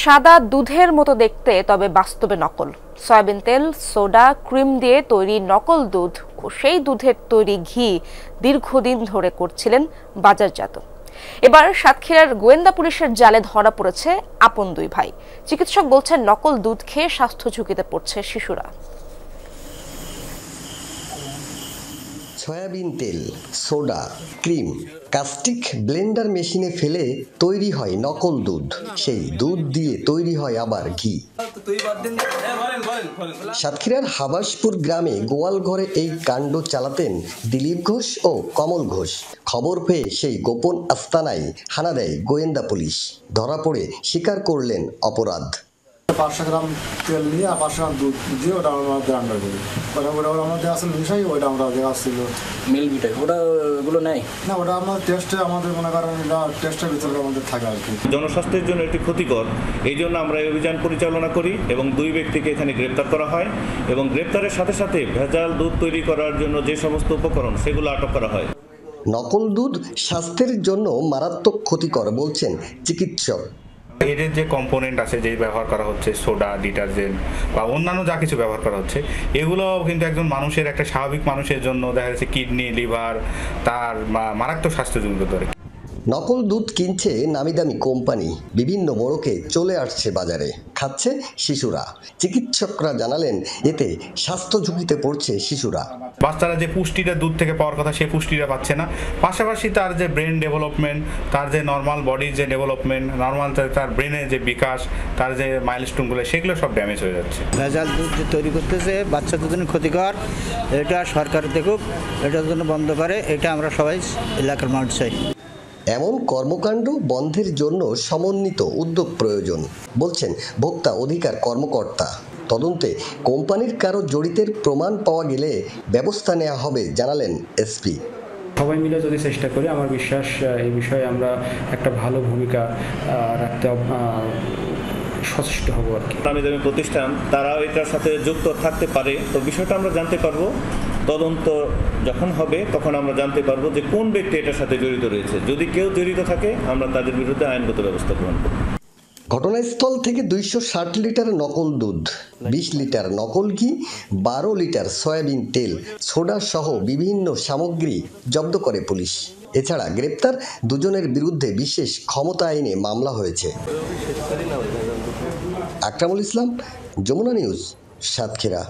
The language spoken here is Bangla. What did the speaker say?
সাদা দুধের মতো দেখতে, তবে বাস্তবে নকল। সয়াবিন তেল, সোডা, ক্রিম দিয়ে তৈরি নকল দুধ ও সেই দুধের তৈরি ঘি দীর্ঘদিন ধরে করছিলেন বাজারজাত। এবার সাতক্ষীরার গোয়েন্দা পুলিশের জালে ধরা পড়েছে আপন দুই ভাই। চিকিৎসক বলছেন, নকল দুধ খেয়ে স্বাস্থ্য ঝুঁকিতে পড়ছে শিশুরা। সয়াবিন তেল, সোডা, ক্রিম কাস্টিক ব্লেন্ডার মেশিনে ফেলে তৈরি হয় নকল দুধ। সেই দুধ দিয়ে তৈরি হয় আবার ঘি। সাতক্ষীরার হাবাসপুর গ্রামে গোয়াল ঘরে এই কাণ্ড চালাতেন দিলীপ ঘোষ ও কমল ঘোষ। খবর পেয়ে সেই গোপন আস্তানায় হানা দেয় গোয়েন্দা পুলিশ। ধরা পড়ে স্বীকার করলেন অপরাধ। 500 গ্রাম তেল নিয়ে আর 500 গ্রাম দুধ দিয়ে ওটা আমরা রান্না করি। ওটা আমাদের আসলে মিশাই, ওইটা আমরা দেওয়া ছিল মিল বিটাই। ওগুলো নেই না, ওটা আমরা টেস্টে আমাদের মনে করেন টেস্টের ভিতরে আমাদের থাকে আর কি। জনস্বাস্থ্যের জন্য এটি ক্ষতিকর, এই জন্য আমরা এই অভিযান পরিচালনা করি এবং 2 ব্যক্তিকে এখানে গ্রেপ্তার করা হয় এবং গ্রেপ্তারের সাথে সাথে ভেজাল দুধ তৈরি করার জন্য যে সমস্ত উপকরণ সেগুলো আটক করা হয়। নকল দুধ স্বাস্থ্যের জন্য মারাত্মক ক্ষতিকর বলছেন চিকিৎসক। এদের যে কম্পোনেন্ট আছে, যেই ব্যবহার করা হচ্ছে, সোডা, ডিটারজেন্ট বা অন্যান্য যা কিছু ব্যবহার করা হচ্ছে, এগুলো কিন্তু একজন মানুষের, একটা স্বাভাবিক মানুষের জন্য দেখা যাচ্ছে কিডনি, লিভার, তার মারাত্মক স্বাস্থ্যজনিত ধরে। নকল দুধ কিনছে নামি দামি কোম্পানি, বিভিন্ন মোড়কে চলে আসছে বাজারে, খাচ্ছে শিশুরা। চিকিৎসকরা জানালেন, এতে স্বাস্থ্য ঝুঁকিতে পড়ছে শিশুরা। বাচ্চারা যে পুষ্টিটা দুধ থেকে পাওয়ার কথা সে পুষ্টিটা পাচ্ছে না, পাশাপাশি তার যে ব্রেন ডেভেলপমেন্ট, তার যে নর্মাল বডির যে ডেভেলপমেন্ট, নর্মাল তার ব্রেনের যে বিকাশ, তার যে মাইলস্টোনগুলো, সেগুলো সব ড্যামেজ হয়ে যাচ্ছে। ভেজাল দুধ যে তৈরি করতেছে বাচ্চাদের জন্য ক্ষতিকর, এটা সরকার দেখুক, এটার জন্য বন্ধ করে, এটা আমরা সবাই এলাকার মানুষ চাই। এমন কর্মকাণ্ড বন্ধের জন্য সমন্বিত উদ্যোগ প্রয়োজন বলছেন ভোক্তা অধিকার কর্মকর্তা। তদন্তে কোম্পানির কারো জড়িতের প্রমাণ পাওয়া গেলে ব্যবস্থা নেওয়া হবে জানালেন এসপি। সবাই মিলে যদি চেষ্টা করি, আমার বিশ্বাস এই বিষয়ে আমরা একটা ভালো ভূমিকা রাখতে সচেষ্ট হব আর কি। নামি দামি প্রতিষ্ঠান তারাও এটার সাথে যুক্ত থাকতে পারে, তো বিষয়টা আমরা জানতে পারবো। তদন্ত যখন হবে তখন আমরা জানতে পারবো যে কোন ব্যক্তি এটার সাথে জড়িত রয়েছে। যদি কেউ জড়িত থাকে, আমরা তাদের বিরুদ্ধে আইনগত ব্যবস্থা গ্রহণ করব। ঘটনাস্থল থেকে 260 লিটার নকল দুধ, 20 লিটার নকল ঘি, 12 লিটার সয়াবিন তেল, সোডা সহ বিভিন্ন সামগ্রী জব্দ করে পুলিশ। এছাড়া গ্রেপ্তার দুজনের বিরুদ্ধে বিশেষ ক্ষমতা আইনে মামলা হয়েছে। আকরামুল ইসলাম, যমুনা নিউজ, সাতক্ষীরা।